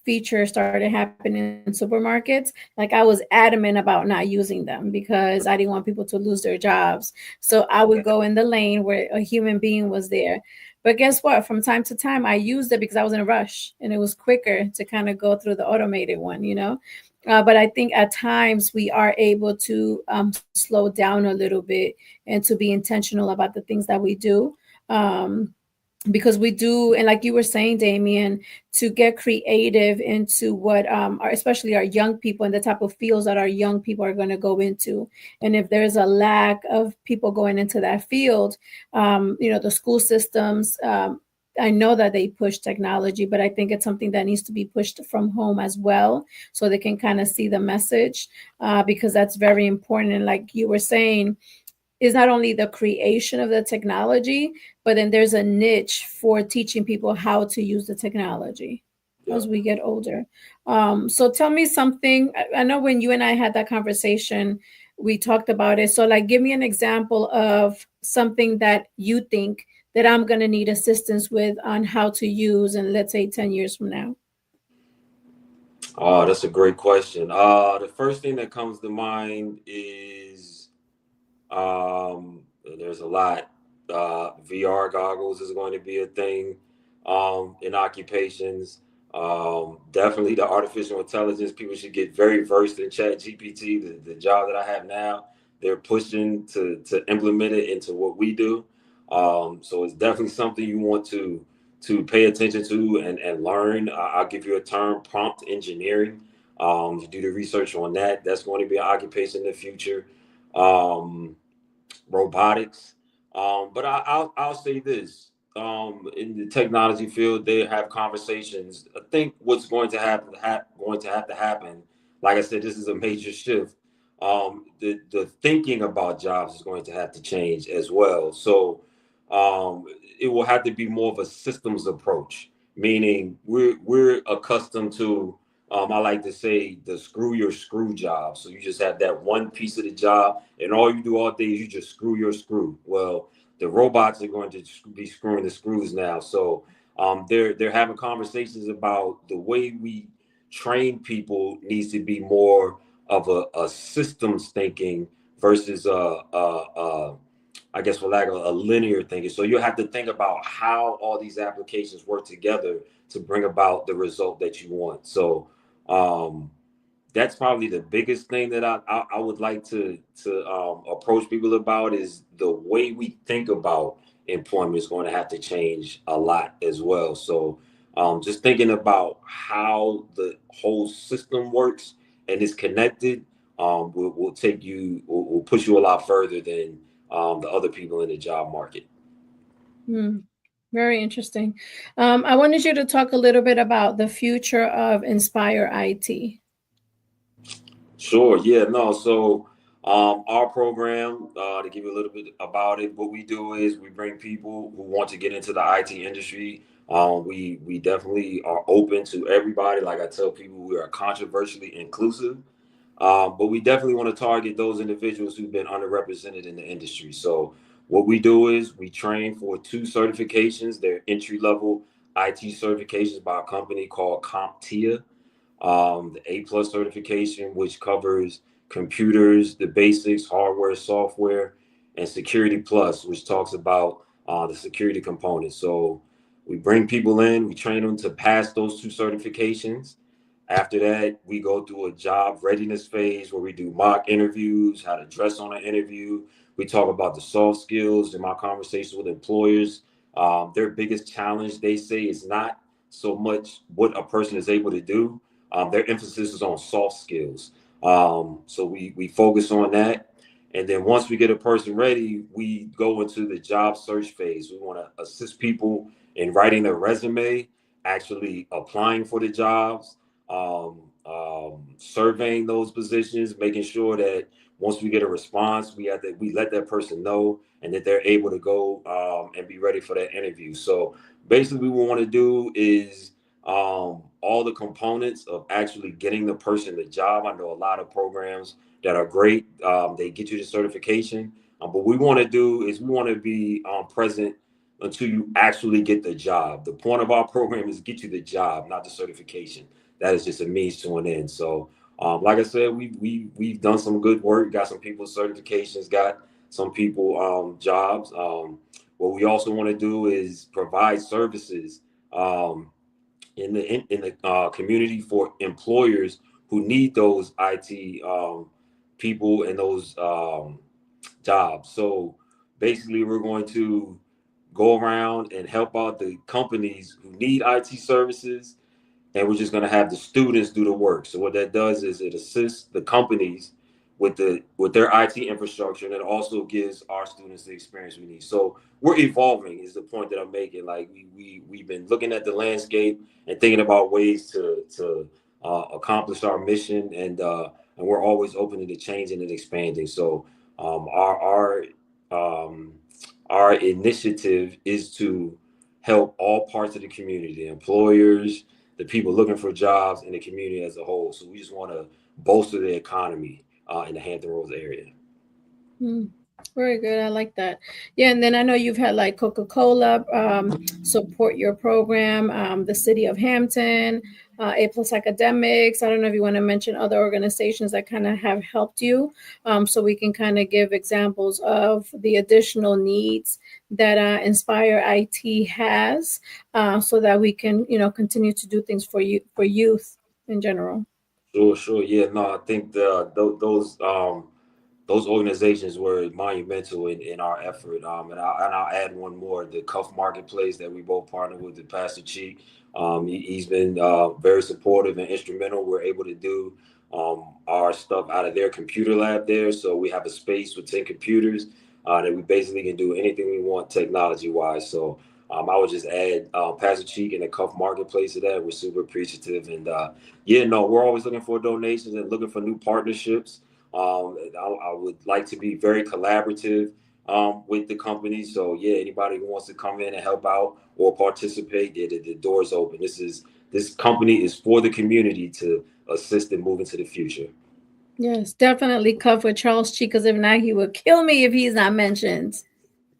feature started happening in supermarkets, like I was adamant about not using them because I didn't want people to lose their jobs. So I would go in the lane where a human being was there. But guess what? From time to time, I used it because I was in a rush and it was quicker to kind of go through the automated one, you know? But I think at times we are able to slow down a little bit and to be intentional about the things that we do. Um, because we do, and like you were saying, Damien, to get creative into what especially our young people and the type of fields that our young people are going to go into. And if there's a lack of people going into that field, the school systems, I know that they push technology, but I think it's something that needs to be pushed from home as well, so they can kind of see the message, because that's very important. And like you were saying, is not only the creation of the technology, but then there's a niche for teaching people how to use the technology Yeah. as we get older. So tell me something. I know when you and I had that conversation, we talked about it. So, like, give me an example of something that you think that I'm going to need assistance with on how to use, and let's say 10 years from now. Oh, that's a great question. The first thing that comes to mind is there's a lot. VR goggles is going to be a thing in occupations. Definitely the artificial intelligence. People should get very versed in Chat GPT. The job that I have now, they're pushing to implement it into what we do. So it's definitely something you want to pay attention to and learn. I'll give you a term: prompt engineering. To do the research on that. That's going to be an occupation in the future. Um, Robotics. But I'll say this: in the technology field, they have conversations. I think what's going to going to have to happen. Like I said, this is a major shift. The thinking about jobs is going to have to change as well. So it will have to be more of a systems approach, meaning we're accustomed to. I like to say the screw your screw job. So you just have that one piece of the job, and all you do all day is you just screw your screw. Well, the robots are going to be screwing the screws now. So they're having conversations about the way we train people needs to be more of a systems thinking versus I guess for lack of a linear thinking. So you have to think about how all these applications work together to bring about the result that you want. So um, that's probably the biggest thing that I would like to approach people about is the way we think about employment is going to have to change a lot as well. So just thinking about how the whole system works and is connected will take you will push you a lot further than the other people in the job market. Hmm. Very interesting. I wanted you to talk a little bit about the future of Inspire IT. Sure. Yeah. No. So, our program, to give you a little bit about it, what we do is we bring people who want to get into the IT industry. We definitely are open to everybody. Like I tell people, we are controversially inclusive, but we definitely want to target those individuals who've been underrepresented in the industry. So, what we do is we train for two certifications. They're entry level IT certifications by a company called CompTIA, the A plus certification, which covers computers, the basics, hardware, software, and Security Plus, which talks about the security components. So we bring people in, we train them to pass those two certifications. After that, we go through a job readiness phase where we do mock interviews, how to dress on an interview. We talk about the soft skills in my conversations with employers. Their biggest challenge, they say, is not so much what a person is able to do. Their emphasis is on soft skills. So we focus on that. And then once we get a person ready, we go into the job search phase. We want to assist people in writing their resume, actually applying for the jobs, surveying those positions, making sure that once we get a response, we let that person know and that they're able to go and be ready for that interview. So basically, what we want to do is all the components of actually getting the person the job. I know a lot of programs that are great. They get you the certification, but what we want to do is we want to be present until you actually get the job. The point of our program is get you the job, not the certification. That is just a means to an end. So, like I said, we've done some good work. Got some people certifications. Got some people jobs. What we also want to do is provide services in the community for employers who need those IT people and those jobs. So basically, we're going to go around and help out the companies who need IT services, and we're just going to have the students do the work. So what that does is it assists the companies with their IT infrastructure, and it also gives our students the experience we need. So we're evolving is the point that I'm making. Like we've been looking at the landscape and thinking about ways to accomplish our mission, and we're always open to changing and expanding. So um, our initiative is to help all parts of the community, the employers, the people looking for jobs, and the community as a whole. So we just want to bolster the economy in the Hampton Roads area. Mm, very good. I like that. Yeah, and then I know you've had like Coca-Cola support your program, the City of Hampton, A Plus Academics. I don't know if you want to mention other organizations that kind of have helped you, so we can kind of give examples of the additional needs that Inspire IT has, so that we can, continue to do things for you, for youth in general. Sure, sure. Yeah, no, I think those organizations were monumental in our effort. And I'll add one more: the Cuff Marketplace that we both partnered with, the Pastor Cheek. He's been very supportive and instrumental. We're able to do our stuff out of their computer lab there. So we have a space with 10 computers that we basically can do anything we want technology wise. So I would just add Pastor Cheek and the Cuff Marketplace to that. We're super appreciative. And yeah, no, we're always looking for donations and looking for new partnerships. I would like to be very collaborative with the company. So yeah, anybody who wants to come in and help out or participate, the door's open. This company is for the community to assist in moving to the future. Yes, definitely cover Charles Chi, because if not, he would kill me if he's not mentioned.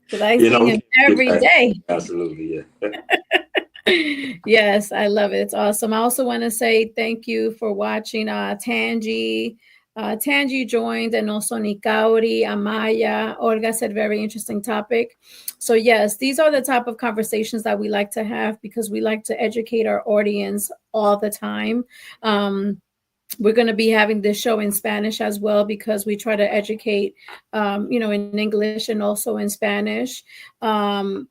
Because I You see know, we him can get every back. day. Absolutely, yeah. Yes, I love it. It's awesome. I also want to say thank you for watching Tangi. Tangi joined, and also Nikauri, Amaya. Olga said very interesting topic. So yes, these are the type of conversations that we like to have, because we like to educate our audience all the time. We're going to be having this show in Spanish as well, because we try to educate, in English and also in Spanish. Um,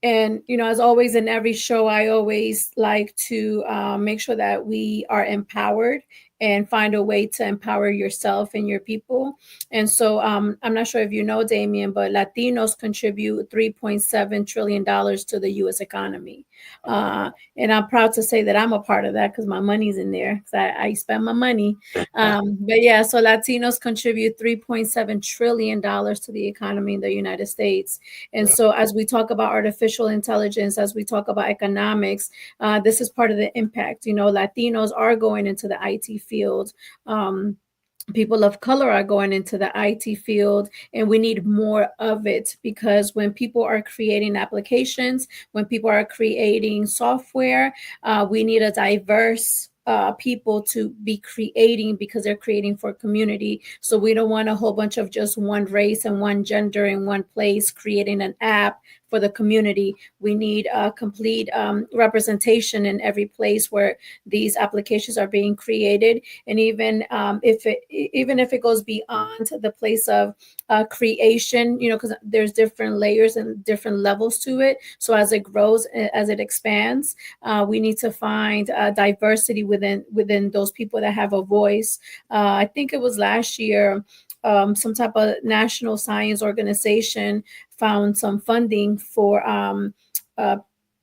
and, as always, in every show, I always like to make sure that we are empowered and find a way to empower yourself and your people. And so I'm not sure if you know, Damien, but Latinos contribute $3.7 trillion to the U.S. economy. And I'm proud to say that I'm a part of that, because my money's in there, because I spend my money. But yeah, so Latinos contribute $3.7 trillion to the economy in the United States. And Yeah. so as we talk about artificial intelligence, as we talk about economics, this is part of the impact. Latinos are going into the IT field. People of color are going into the IT field, and we need more of it, because when people are creating applications, when people are creating software, we need a diverse people to be creating, because they're creating for community. So we don't want a whole bunch of just one race and one gender in one place creating an app for the community. We need a complete representation in every place where these applications are being created. And even if it goes beyond the place of creation, because there's different layers and different levels to it. So as it grows, as it expands, we need to find diversity within those people that have a voice. I think it was last year, some type of national science organization found some funding for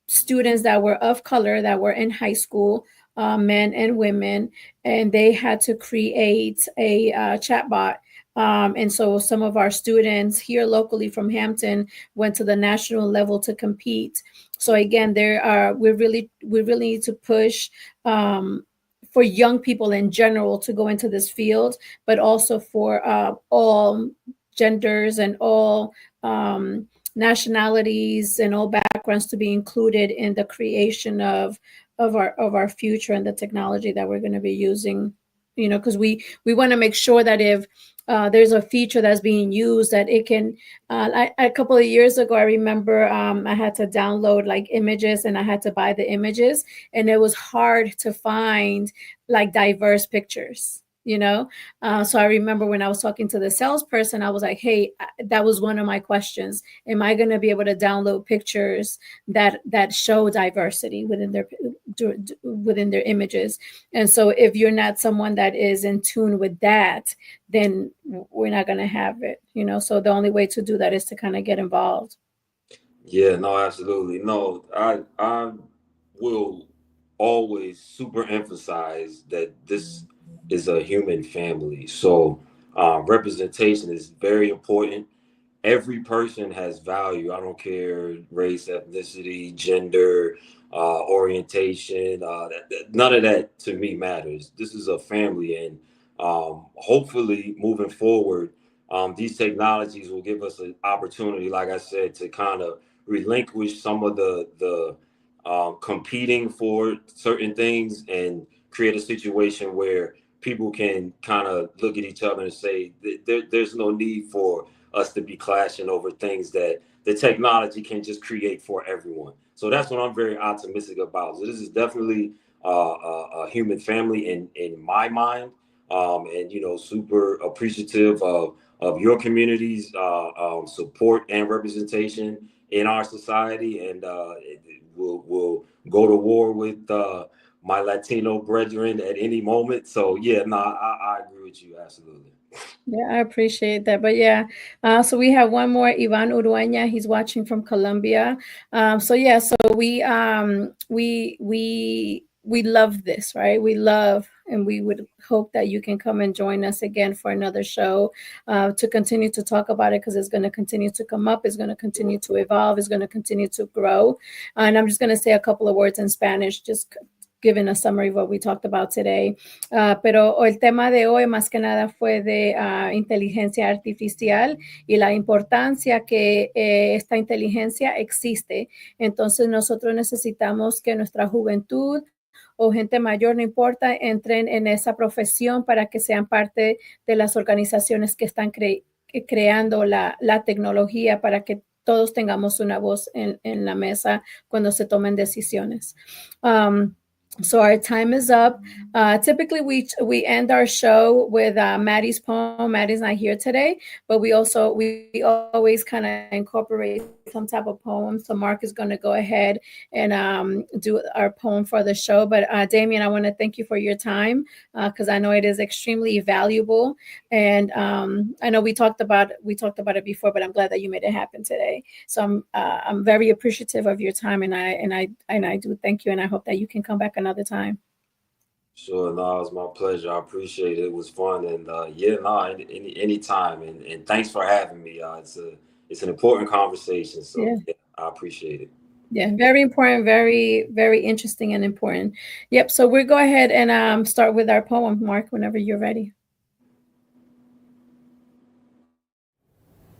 students that were of color that were in high school, men and women, and they had to create a chatbot. And so some of our students here locally from Hampton went to the national level to compete. So again, there are we really need to push for young people in general to go into this field, but also for all genders and all nationalities and all backgrounds to be included in the creation of our future and the technology that we're going to be using. Because we want to make sure that if there's a feature that's being used, that it can. A couple of years ago, I remember I had to download like images, and I had to buy the images, and it was hard to find like diverse pictures. So I remember when I was talking to the salesperson, I was like, "Hey, that was one of my questions. Am I going to be able to download pictures that show diversity within their images?" And so, if you're not someone that is in tune with that, then we're not going to have it. So the only way to do that is to kind of get involved. Yeah, no, absolutely. No, I will always super emphasize that this is a human family. So representation is very important. Every person has value. I don't care race, ethnicity, gender, orientation. None of that to me matters. This is a family, and hopefully, moving forward, these technologies will give us an opportunity, like I said, to kind of relinquish some of the competing for certain things and create a situation where people can kind of look at each other and say there's no need for us to be clashing over things that the technology can just create for everyone. So that's what I'm very optimistic about. So this is definitely a human family in my mind, and super appreciative of your community's support and representation in our society, and we'll go to war with my Latino brethren at any moment. So yeah, no, I agree with you absolutely. Yeah, I appreciate that. But yeah, so we have one more, Ivan Urueña. He's watching from Colombia. So yeah, so we love this, right? We love, and we would hope that you can come and join us again for another show to continue to talk about it, because it's going to continue to come up, it's going to continue to evolve, it's going to continue to grow. And I'm just going to say a couple of words in Spanish, just giving a summary of what we talked about today. Pero el tema de hoy más que nada fue de inteligencia artificial y la importancia que esta inteligencia existe. Entonces nosotros necesitamos que nuestra juventud o gente mayor, no importa, entren en esa profesión para que sean parte de las organizaciones que están creando la tecnología, para que todos tengamos una voz en la mesa cuando se tomen decisiones. So our time is up. Typically, we end our show with Maddie's poem. Maddie's not here today, but we always kind of incorporate some type of poem. So Mark is going to go ahead and do our poem for the show. But Damien, I want to thank you for your time, because I know it is extremely valuable. And I know we talked about it before, but I'm glad that you made it happen today. So I'm very appreciative of your time, and I do thank you, and I hope that you can come back another time. Sure, no, it was my pleasure. I appreciate it. It was fun, and yeah, no, any time, and thanks for having me. It's an important conversation, so Yeah. yeah, I appreciate it. Yeah, very important, very, very interesting and important. Yep. So we'll go ahead and start with our poem, Mark, whenever you're ready.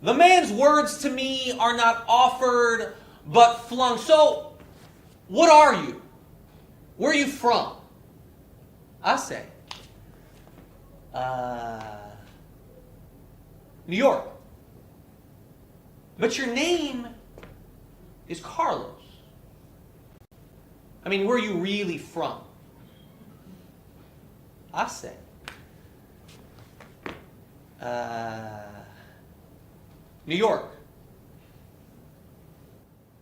The man's words to me are not offered, but flung. So, what are you? Where are you from? I say, uh, New York. But your name is Carlos. I mean, where are you really from? I say, New York.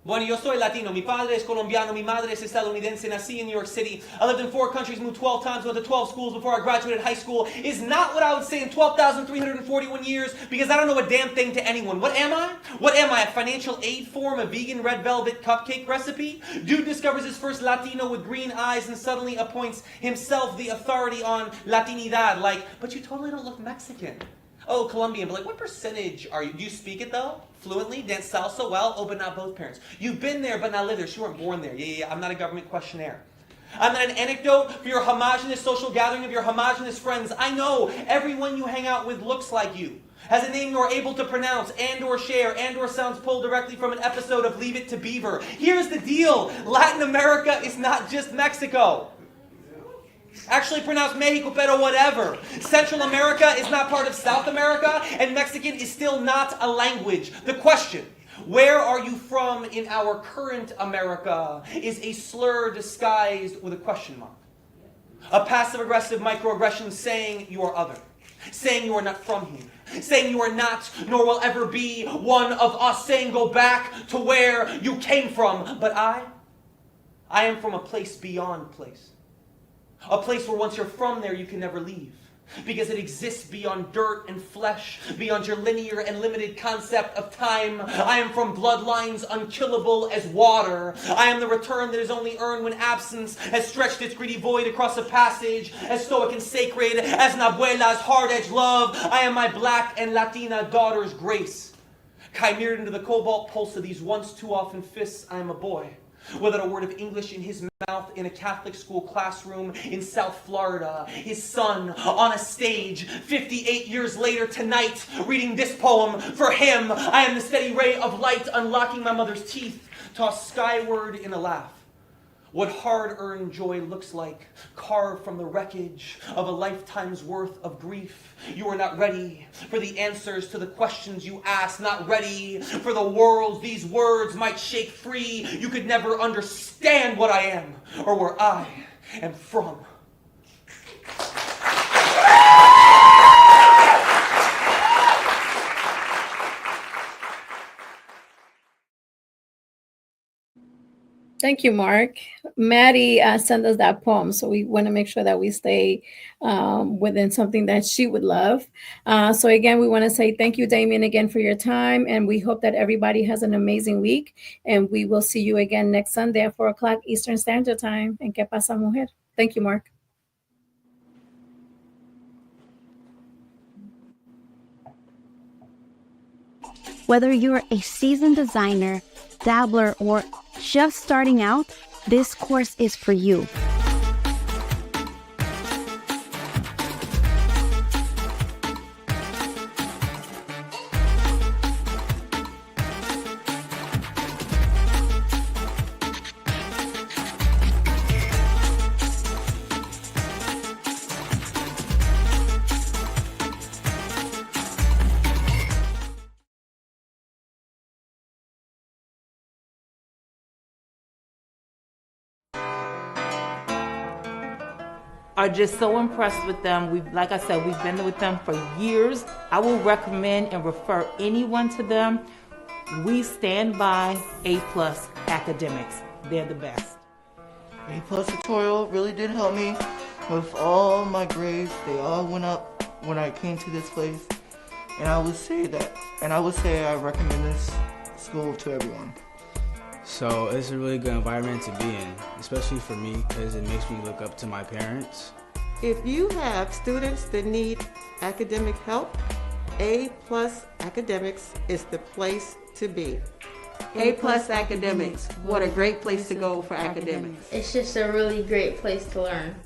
Bueno, yo soy Latino. Mi padre es colombiano. Mi madre es estadounidense. Nací in New York City. I lived in 4 countries, moved 12 times, went to 12 schools before I graduated high school. Is not what I would say in 12,341 years because I don't know a damn thing to anyone. What am I? What am I? A financial aid form? A vegan red velvet cupcake recipe? Dude discovers his first Latino with green eyes and suddenly appoints himself the authority on Latinidad. Like, but you totally don't look Mexican. Oh, Colombian, but like what percentage are you? Do you speak it though? Fluently? Dance salsa? Well, oh, but not both parents. You've been there, but not lived there. So you weren't born there. Yeah. I'm not a government questionnaire. I'm not an anecdote for your homogenous social gathering of your homogenous friends. I know everyone you hang out with looks like you. Has a name you're able to pronounce and or share and or sounds pulled directly from an episode of Leave It to Beaver. Here's the deal. Latin America is not just Mexico. Actually pronounced Mexico, pero whatever. Central America is not part of South America, and Mexican is still not a language. The question, where are you from in our current America, is a slur disguised with a question mark. A passive-aggressive microaggression saying you are other. Saying you are not from here. Saying you are not, nor will ever be, one of us. Saying go back to where you came from. But I am from a place beyond place. A place where once you're from there, you can never leave. Because it exists beyond dirt and flesh, beyond your linear and limited concept of time. I am from bloodlines unkillable as water. I am the return that is only earned when absence has stretched its greedy void across a passage, as stoic and sacred as an abuela's hard-edged love. I am my black and Latina daughter's grace. Chimered into the cobalt pulse of these once too often fists, I am a boy. Without a word of English in his mouth, in a Catholic school classroom in South Florida, his son on a stage, 58 years later tonight, reading this poem for him. I am the steady ray of light, unlocking my mother's teeth, tossed skyward in a laugh. What hard-earned joy looks like, carved from the wreckage of a lifetime's worth of grief. You are not ready for the answers to the questions you ask, not ready for the worlds these words might shake free. You could never understand what I am, or where I am from. Thank you, Mark. Maddie sent us that poem, so we want to make sure that we stay within something that she would love. So again, we want to say thank you, Damien, again for your time, and we hope that everybody has an amazing week, and we will see you again next Sunday at 4 o'clock Eastern Standard Time. And que pasa, mujer? Thank you, Mark. Whether you're a seasoned designer, dabbler, or just starting out, this course is for you. Are just so impressed with them. Like I said, we've been with them for years. I will recommend and refer anyone to them. We stand by A+ academics. They're the best. A+ tutorial really did help me with all my grades. They all went up when I came to this place. And I would say I recommend this school to everyone. So it's a really good environment to be in, especially for me because it makes me look up to my parents. If you have students that need academic help, A+ Academics is the place to be. A+ Academics, what a great place to go for academics. It's just a really great place to learn.